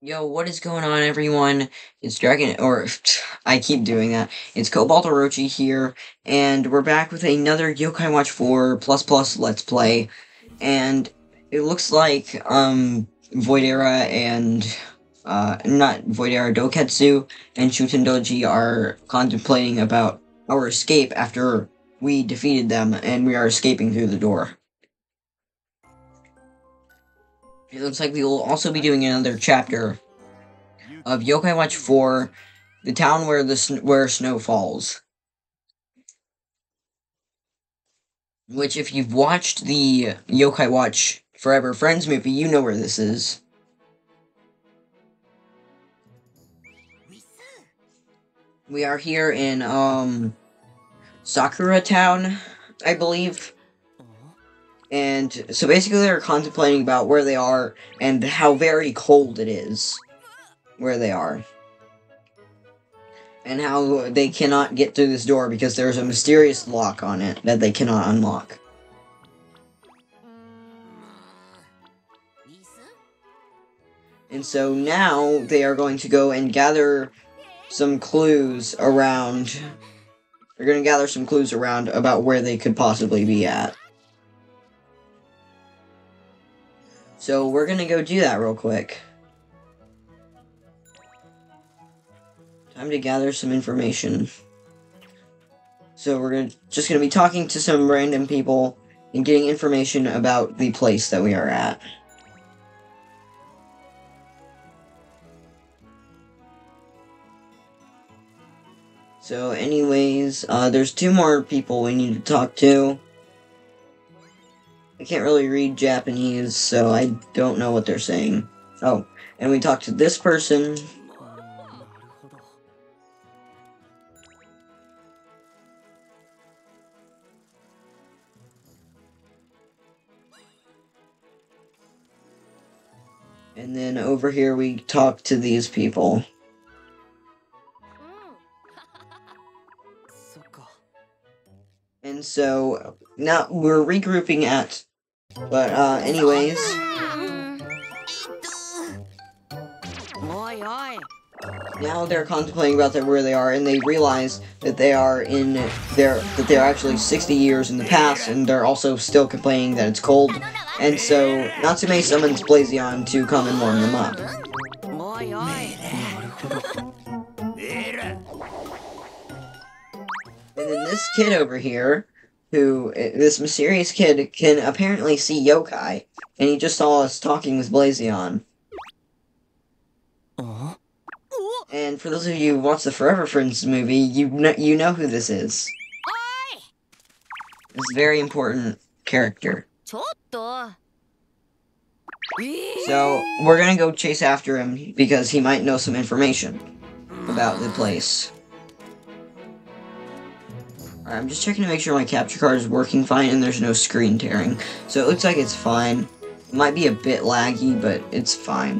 Yo, what is going on, everyone? It's Dragon, or I keep doing that. It's Cobalt Orochi here, and we're back with another Yokai Watch 4 plus plus Let's Play. And it looks like, Voidera and, not Voidera, Doketsu and Shutendoji are contemplating about our escape after we defeated them, and we are escaping through the door. It looks like we will also be doing another chapter of Yokai Watch 4, the town where snow falls. Which, if you've watched the Yokai Watch Forever Friends movie, you know where this is. We are here in, Sakura Town, I believe. And so basically they're contemplating about where they are and how very cold it is where they are. And how they cannot get through this door because there's a mysterious lock on it that they cannot unlock. And so now they are going to go and gather some clues around... They're going to gather some clues around about where they could possibly be at. So we're going to go do that real quick. Time to gather some information. So we're just going to be talking to some random people and getting information about the place that we are at. So anyways, there's two more people we need to talk to. I can't really read Japanese, so I don't know what they're saying. Oh, and we talked to this person. And then over here we talk to these people. And so, now we're regrouping at... But, anyways... Now they're contemplating about where they are, and they realize that they are that they're actually 60 years in the past, and they're also still complaining that it's cold. And so, Natsume summons Blazion to come and warm them up. And then this kid over here, this mysterious kid, can apparently see yokai, and he just saw us talking with Blazion. And for those of you who watched the Forever Friends movie, you know who this is. This very important character. So, we're gonna go chase after him, because he might know some information about the place. Alright, I'm just checking to make sure my capture card is working fine and there's no screen tearing. So it looks like it's fine. It might be a bit laggy, but it's fine.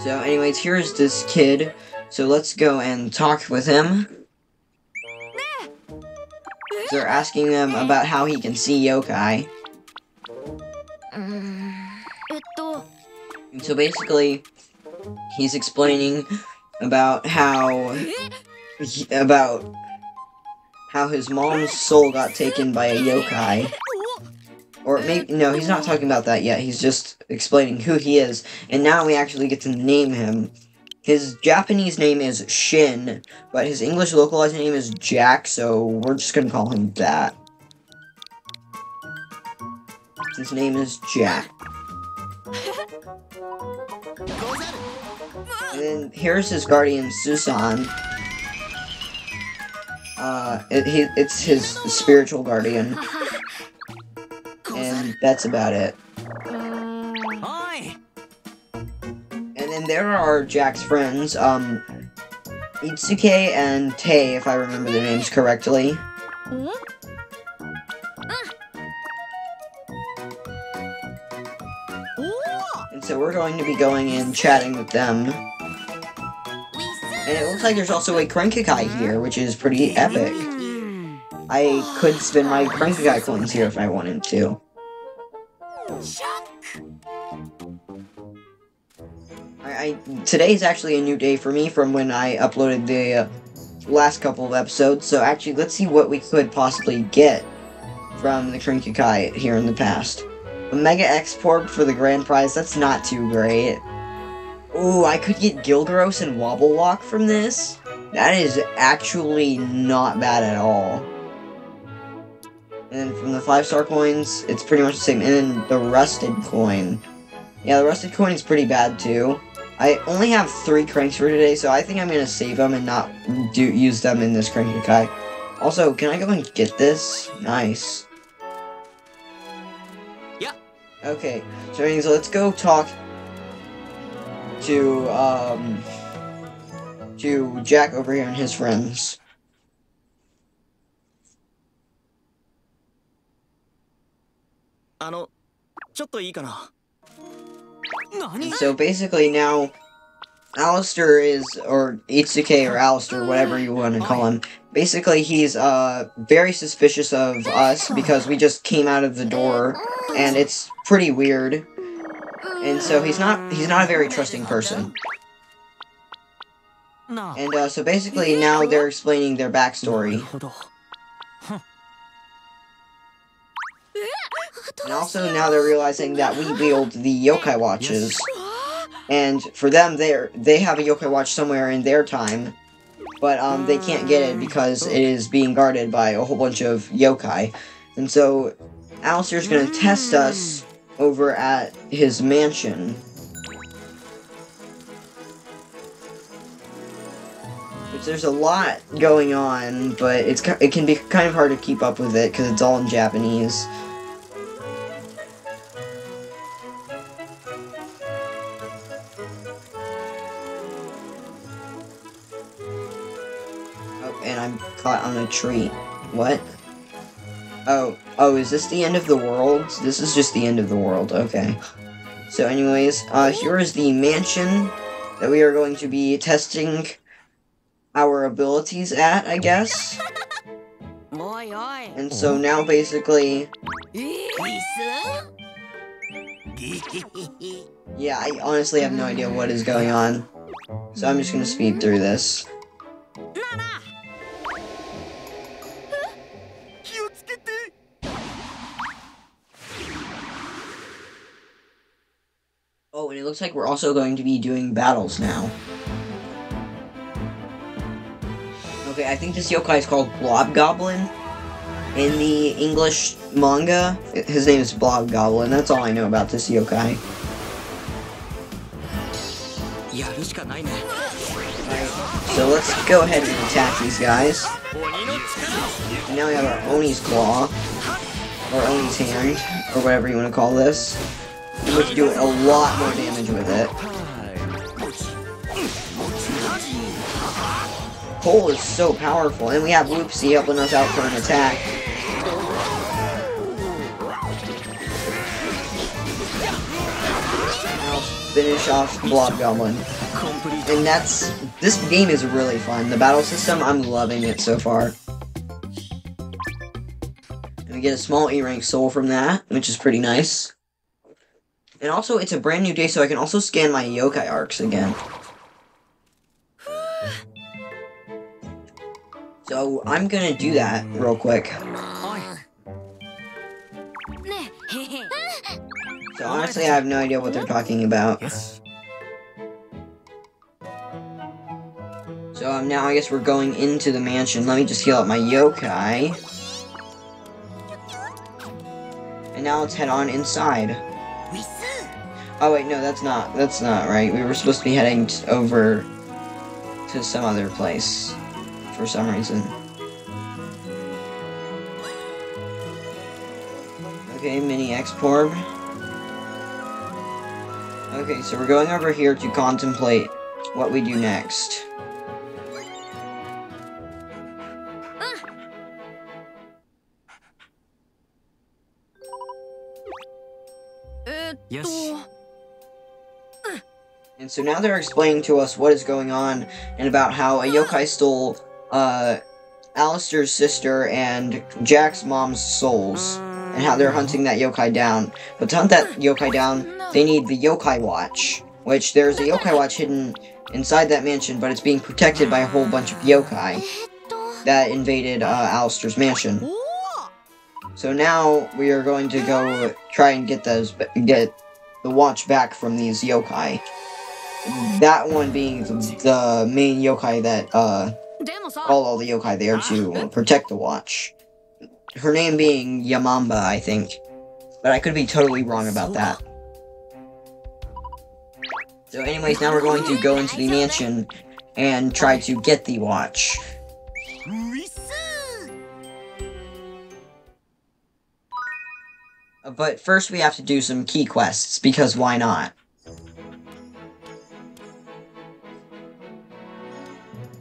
So anyways, here's this kid. So let's go and talk with him. So they're asking them about how he can see yokai. And so basically, he's explaining about how his mom's soul got taken by a yokai. Or maybe, no, he's not talking about that yet. He's just explaining who he is. And now we actually get to name him. His Japanese name is Shin, but his English localized name is Jack, so we're just gonna call him that. His name is Jack. And then here's his guardian, Susan. It's his spiritual guardian. And that's about it. And then there are Jack's friends, Itsuke and Tei, if I remember their names correctly. And so we're going to be going and chatting with them. And it looks like there's also a Crankakai here, which is pretty epic. I could spend my Crankakai coins here if I wanted to. Today is actually a new day for me from when I uploaded the last couple of episodes, so actually let's see what we could possibly get from the Cranky-Kai here in the past. A Mega Export for the grand prize, that's not too great. Ooh, I could get Gilgaros and Wobble Walk from this? That is actually not bad at all. And then from the 5-star coins, it's pretty much the same. And then the Rusted coin. Yeah, the Rusted coin is pretty bad too. I only have 3 cranks for today, so I think I'm gonna save them and not use them in this Cranky-Kai. Also, can I go and get this? Nice. Yeah. Okay, so anyways, let's go talk to Jack over here and his friends. So basically now, Alistair is, or Itsuke or Alistair, whatever you want to call him, basically he's very suspicious of us because we just came out of the door, and it's pretty weird. And so he's not a very trusting person. And so basically now they're explaining their backstory. And also now they're realizing that we wield the yokai watches. And for them, they have a yokai watch somewhere in their time, but they can't get it because it is being guarded by a whole bunch of yokai. And so Alistair's gonna test us over at his mansion. Which there's a lot going on, but it can be kind of hard to keep up with it because it's all in Japanese. And I'm caught on a tree. What? Oh, is this the end of the world? This is just the end of the world, okay. So anyways, here is the mansion that we are going to be testing our abilities at, I guess. And so now basically... Yeah, I honestly have no idea what is going on. So I'm just gonna speed through this. Oh, and it looks like we're also going to be doing battles now. Okay, I think this yokai is called Blob Goblin. In the English manga, his name is Blob Goblin. That's all I know about this yokai. Alright, so let's go ahead and attack these guys. And now we have our Oni's Claw, or Oni's Hand, or whatever you want to call this. We have to do a lot more damage with it. Cole is so powerful, and we have Whoopsie helping us out for an attack. I'll finish off Blob Goblin. And this game is really fun. The battle system, I'm loving it so far. And we get a small E-rank soul from that, which is pretty nice. And also, it's a brand new day, so I can also scan my yokai arcs again. So, I'm gonna do that real quick. So, honestly, I have no idea what they're talking about. So, now I guess we're going into the mansion. Let me just heal up my yokai. And now let's head on inside. Oh wait, no, that's not right. We were supposed to be heading over to some other place for some reason. Okay, mini Exporb. Okay, so we're going over here to contemplate what we do next. Yes. And so now they're explaining to us what is going on and about how a yokai stole Alistair's sister and Jack's mom's souls and how they're hunting that yokai down. But to hunt that yokai down, they need the yokai watch. which there's a yokai watch hidden inside that mansion, but it's being protected by a whole bunch of yokai that invaded Alistair's mansion. So now we are going to go try and get the watch back from these yokai. That one being the main yokai that called all the yokai there to protect the watch. Her name being Yamamba, I think. But I could be totally wrong about that. So anyways, now we're going to go into the mansion and try to get the watch. But first we have to do some key quests, because why not?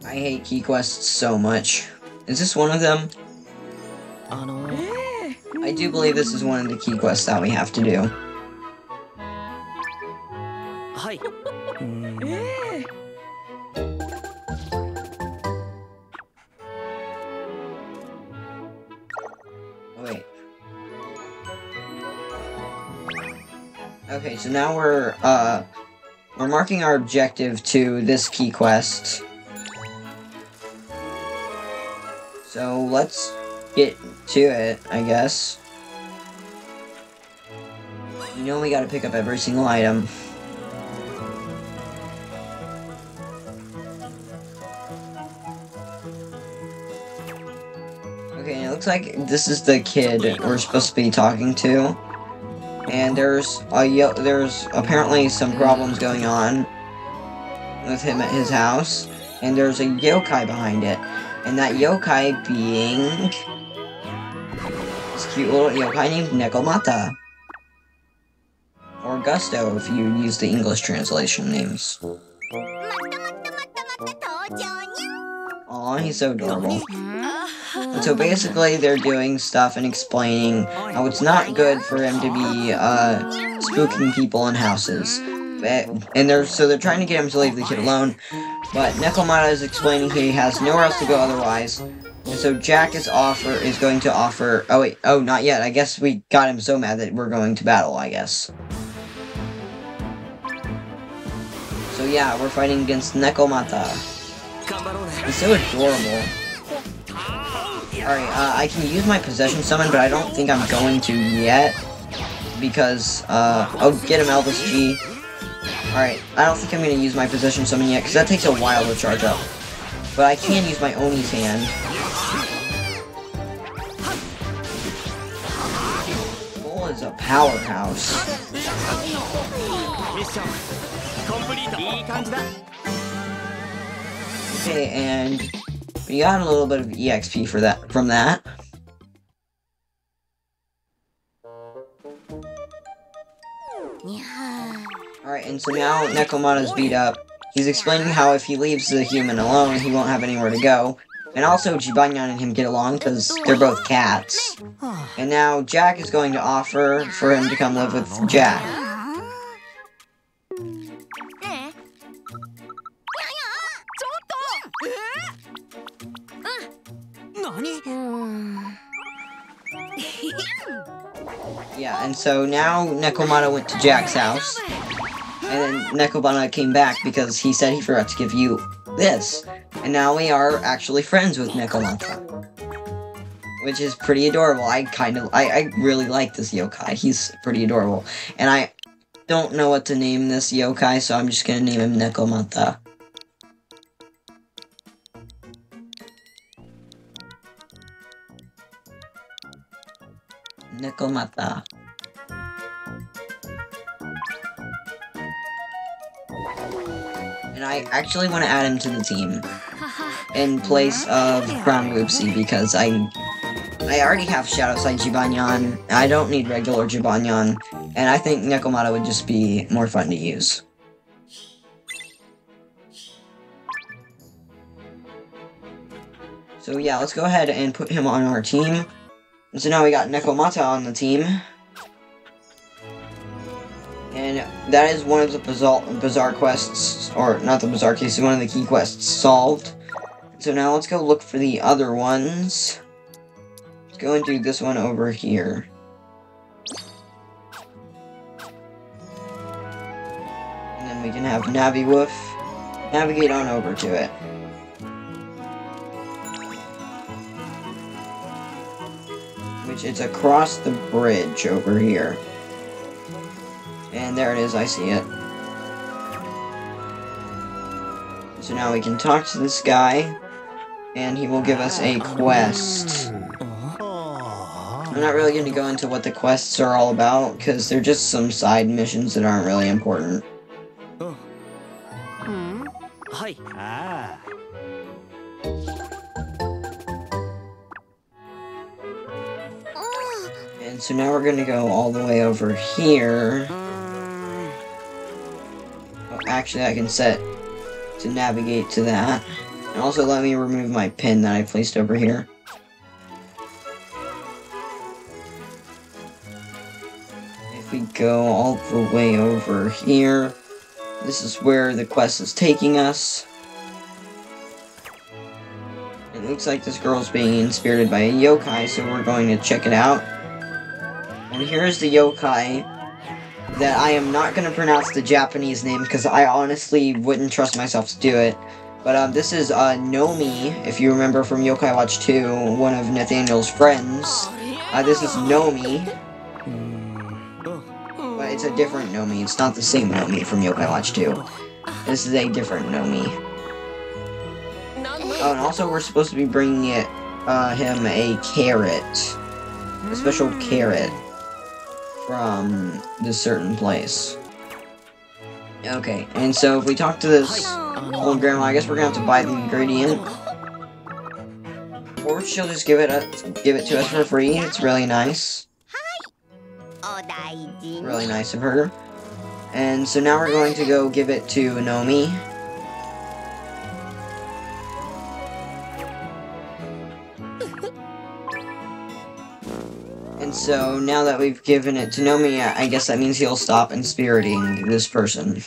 I hate key quests so much. Is this one of them? I do believe this is one of the key quests that we have to do. Wait. Okay, so now we're marking our objective to this key quest. So let's get to it, I guess. You know we gotta pick up every single item. Okay, it looks like this is the kid we're supposed to be talking to. And there's apparently some problems going on with him at his house. And there's a yokai behind it. And that yokai being this cute little yokai named Nekomata. Or Gusto, if you use the English translation names. Aw, he's so adorable. And so basically, they're doing stuff and explaining how it's not good for him to be, spooking people in houses. And they're trying to get him to leave the kid alone. But Nekomata is explaining he has nowhere else to go otherwise. And so Jack is going to offer... Oh, wait. Oh, not yet. I guess we got him so mad that we're going to battle, I guess. So yeah, we're fighting against Nekomata. He's so adorable. Alright, I can use my possession summon, but I don't think I'm going to yet. Because, oh, get him, Elvis G. Alright, I don't think I'm going to use my possession summon yet, because that takes a while to charge up. But I can use my Oni's hand. Bull is a powerhouse. Okay, and we got a little bit of EXP from that. Alright, and so now Nekomata's beat up. He's explaining how if he leaves the human alone, he won't have anywhere to go. And also, Jibanyan and him get along because they're both cats. And now Jack is going to offer for him to come live with Jack. Yeah, and so now Nekomata went to Jack's house. And then Nekomata came back because he said he forgot to give you this. And now we are actually friends with Nekomata. Which is pretty adorable. I really like this yokai. He's pretty adorable. And I don't know what to name this yokai, so I'm just gonna name him Nekomata. Nekomata. And I actually want to add him to the team in place of Crown Roopsie because I already have Shadowside Jibanyan. I don't need regular Jibanyan, and I think Nekomata would just be more fun to use. So yeah, let's go ahead and put him on our team. So now we got Nekomata on the team. And that is one of the bizarre quests, or not the bizarre case, one of the key quests solved. So now let's go look for the other ones. Let's go and do this one over here. And then we can have Naviwoof navigate on over to it. Which it's across the bridge over here. And there it is, I see it. So now we can talk to this guy, and he will give us a quest. I'm not really going to go into what the quests are all about, because they're just some side missions that aren't really important. And so now we're going to go all the way over here. Oh, actually, I can set to navigate to that. And also let me remove my pin that I placed over here. If we go all the way over here, this is where the quest is taking us. It looks like this girl's being inspirited by a yokai, so we're going to check it out. And here's the yokai that I am not going to pronounce the Japanese name because I honestly wouldn't trust myself to do it. But this is Nomi, if you remember from Yokai Watch 2, one of Nathaniel's friends. This is Nomi. But it's a different Nomi, it's not the same Nomi from Yokai Watch 2. This is a different Nomi. Oh, and also we're supposed to be bringing him a carrot. A special carrot. From this certain place. Okay, and so if we talk to this old grandma, I guess we're gonna have to buy the ingredient. Or she'll just give it to us for free. It's really nice. Really nice of her. And so now we're going to go give it to Nomi. And so, now that we've given it to Nomi, I guess that means he'll stop inspiriting this person.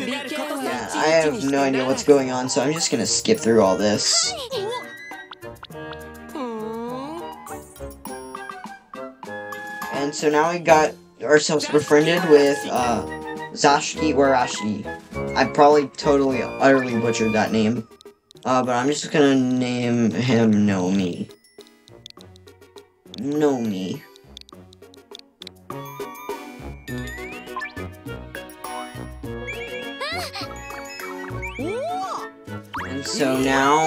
Yeah, I have no idea what's going on, so I'm just gonna skip through all this. And so now we got ourselves befriended with Zashiki Warashi. I probably totally, utterly butchered that name. But I'm just gonna name him Nomi. Nomi. And so now,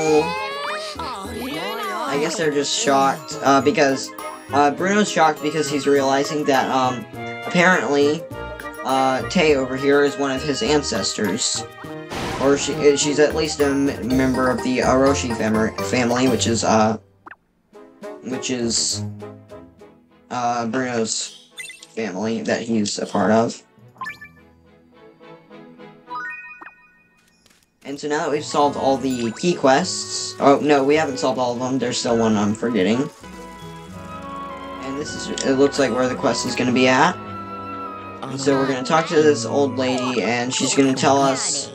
I guess they're just shocked, because, Bruno's shocked because he's realizing that, apparently, Tay over here is one of his ancestors. Or she's at least a member of the Aroshi family, which is, Bruno's family that he's a part of. And so now that we've solved all the key quests... Oh, no, we haven't solved all of them. There's still one I'm forgetting. And this is... It looks like where the quest is going to be at. And so we're going to talk to this old lady, and she's going to tell us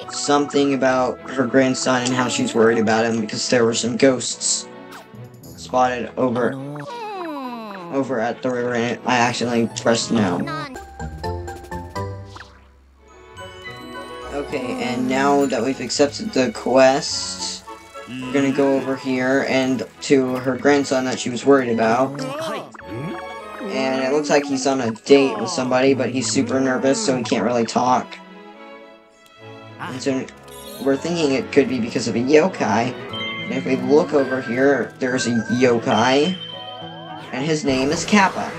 something about her grandson and how she's worried about him because there were some ghosts spotted over at the river, and I accidentally pressed no. Okay, and now that we've accepted the quest, we're gonna go over here and to her grandson that she was worried about. And it looks like he's on a date with somebody, but he's super nervous, so he can't really talk. And so we're thinking it could be because of a yokai. And if we look over here, there's a yokai, and his name is Kappa.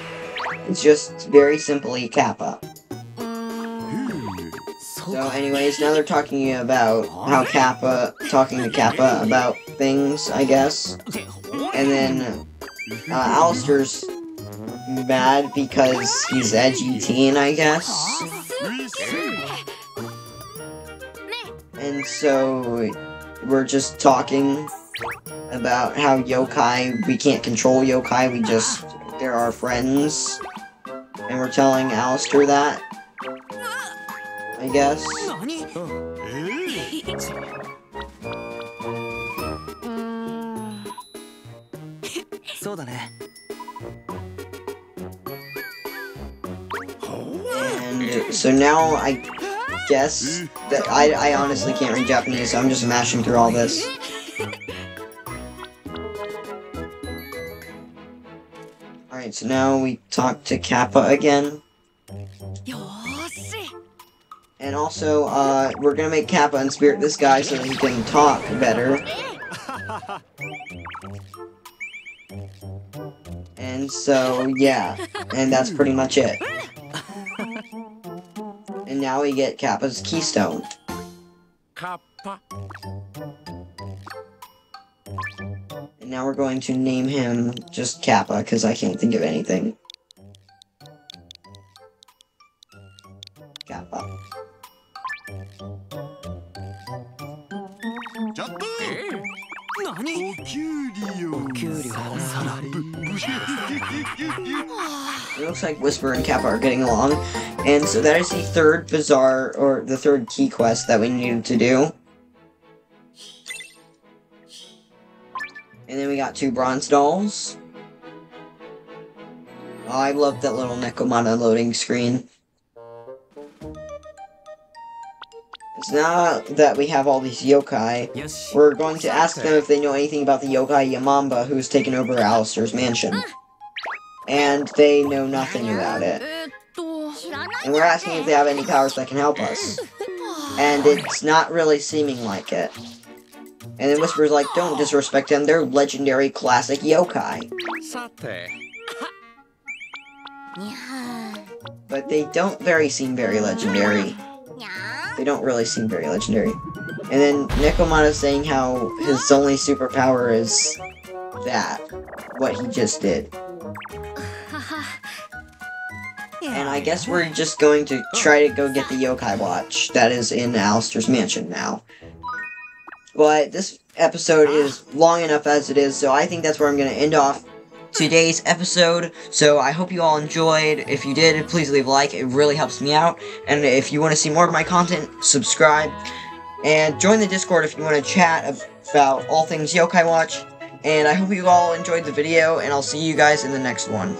It's just very simply Kappa. So anyways, now they're talking about how talking to Kappa about things, I guess. And then, Alistair's mad because he's edgy teen, I guess. And so, we're just talking about how yokai, we can't control yokai, they're our friends. And we're telling Alistair that, I guess. そうだね。 And so now I guess that I honestly can't read Japanese, so I'm just mashing through all this. Alright, so now we talk to Kappa again. And also, we're gonna make Kappa and Spirit this guy so that he can talk better. And so, yeah. And that's pretty much it. And now we get Kappa's Keystone. Kappa. And now we're going to name him just Kappa, because I can't think of anything. Kappa. It looks like Whisper and Kappa are getting along, and so that is the third bazaar, or the third key quest that we needed to do. And then we got 2 bronze dolls. Oh, I love that little Nekomata loading screen. It's now that we have all these yokai, we're going to ask them if they know anything about the yokai Yamamba who's taken over Alistair's mansion. And they know nothing about it. And we're asking if they have any powers that can help us. And it's not really seeming like it. And then Whisper's like, don't disrespect them, they're legendary classic yokai. But they don't seem very legendary. They don't really seem very legendary. And then Nekomata's saying how his only superpower is that, what he just did. And I guess we're just going to try to go get the yokai watch that is in Alistair's mansion now. But this episode is long enough as it is, so I think that's where I'm going to end off today's episode. So I hope you all enjoyed. If you did, please leave a like. It really helps me out. And if you want to see more of my content, subscribe. And join the Discord if you want to chat about all things Yokai Watch. And I hope you all enjoyed the video, and I'll see you guys in the next one.